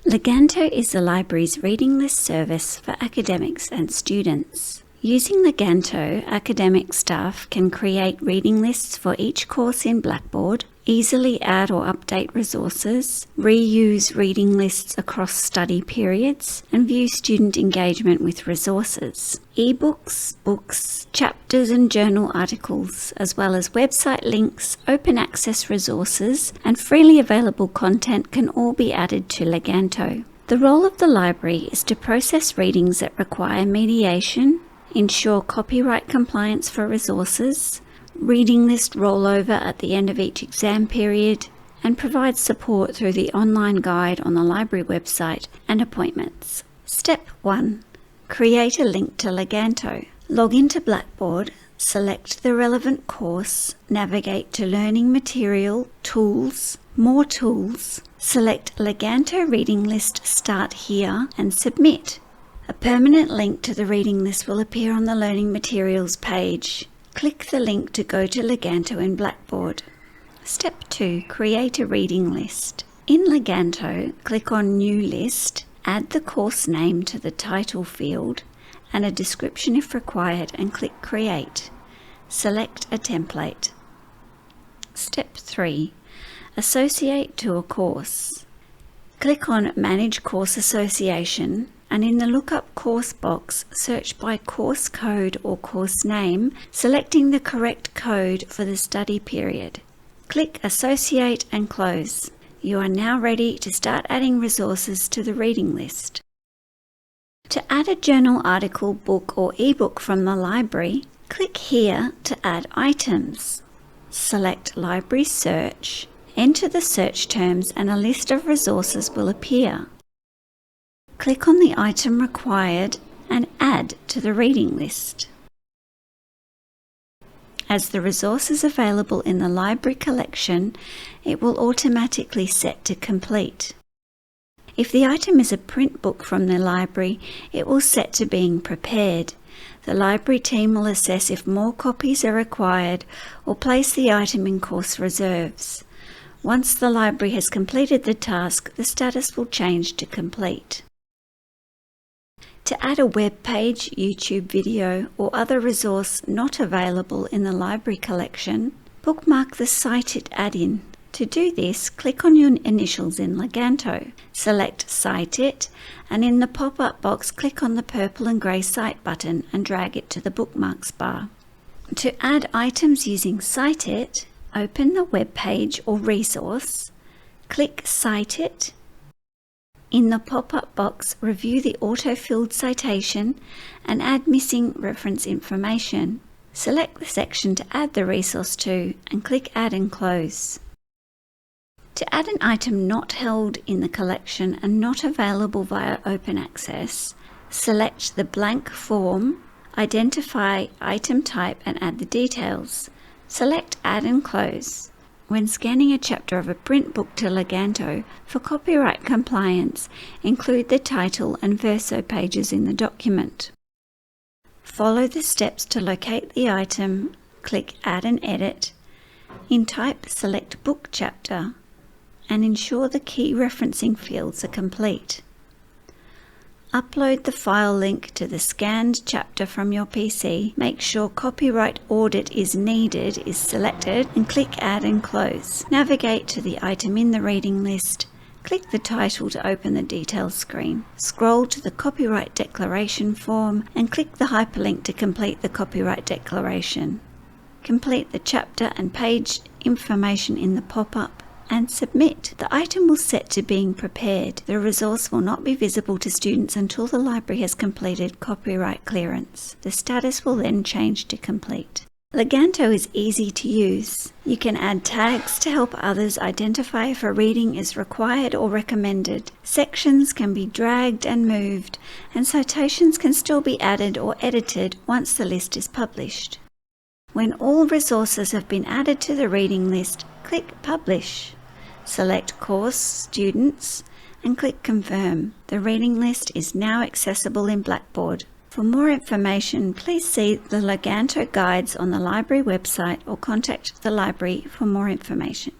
Leganto is the library's reading list service for academics and students. Using Leganto, academic staff can create reading lists for each course in Blackboard, easily add or update resources, reuse reading lists across study periods, and view student engagement with resources. Ebooks, books, chapters and journal articles, as well as website links, open access resources, and freely available content can all be added to Leganto. The role of the library is to process readings that require mediation, ensure copyright compliance for resources, reading list rollover at the end of each exam period, and provide support through the online guide on the library website and appointments. Step 1. Create a link to Leganto. Log into Blackboard, select the relevant course, navigate to Learning Material, Tools, More Tools, select Leganto Reading List Start Here and submit. A permanent link to the reading list will appear on the Learning Materials page. Click the link to go to Leganto in Blackboard. Step 2. Create a reading list. In Leganto, click on New List, add the course name to the title field and a description if required, and click Create. Select a template. Step 3. Associate to a course. Click on Manage Course Association, and in the Lookup Course box, search by course code or course name, selecting the correct code for the study period. Click Associate and close. You are now ready to start adding resources to the reading list. To add a journal article, book or ebook from the library, click here to add items. Select Library Search, enter the search terms and a list of resources will appear. Click on the item required and add to the reading list. As the resource is available in the library collection, it will automatically set to complete. If the item is a print book from the library, it will set to being prepared. The library team will assess if more copies are required or place the item in course reserves. Once the library has completed the task, the status will change to complete. To add a web page, YouTube video, or other resource not available in the library collection, bookmark the Cite It add-in. To do this, click on your initials in Leganto, select Cite It, and in the pop-up box click on the purple and grey Cite button and drag it to the bookmarks bar. To add items using Cite It, open the web page or resource, click Cite It. In the pop-up box, review the auto-filled citation and add missing reference information. Select the section to add the resource to and click Add and close. To add an item not held in the collection and not available via open access, select the blank form, identify item type and add the details. Select Add and close. When scanning a chapter of a print book to Leganto, for copyright compliance, include the title and verso pages in the document. Follow the steps to locate the item, click Add and Edit. In Type, select Book Chapter, and ensure the key referencing fields are complete. Upload the file link to the scanned chapter from your PC. Make sure Copyright Audit is Needed is selected and click Add and close. Navigate to the item in the reading list. Click the title to open the details screen. Scroll to the Copyright Declaration form and click the hyperlink to complete the copyright declaration. Complete the chapter and page information in the pop-up and submit. The item will set to being prepared. The resource will not be visible to students until the library has completed copyright clearance. The status will then change to complete. Leganto is easy to use. You can add tags to help others identify if a reading is required or recommended. Sections can be dragged and moved, and citations can still be added or edited once the list is published. When all resources have been added to the reading list, click Publish. Select Course, Students, and click Confirm. The reading list is now accessible in Blackboard. For more information, please see the Leganto guides on the library website or contact the library for more information.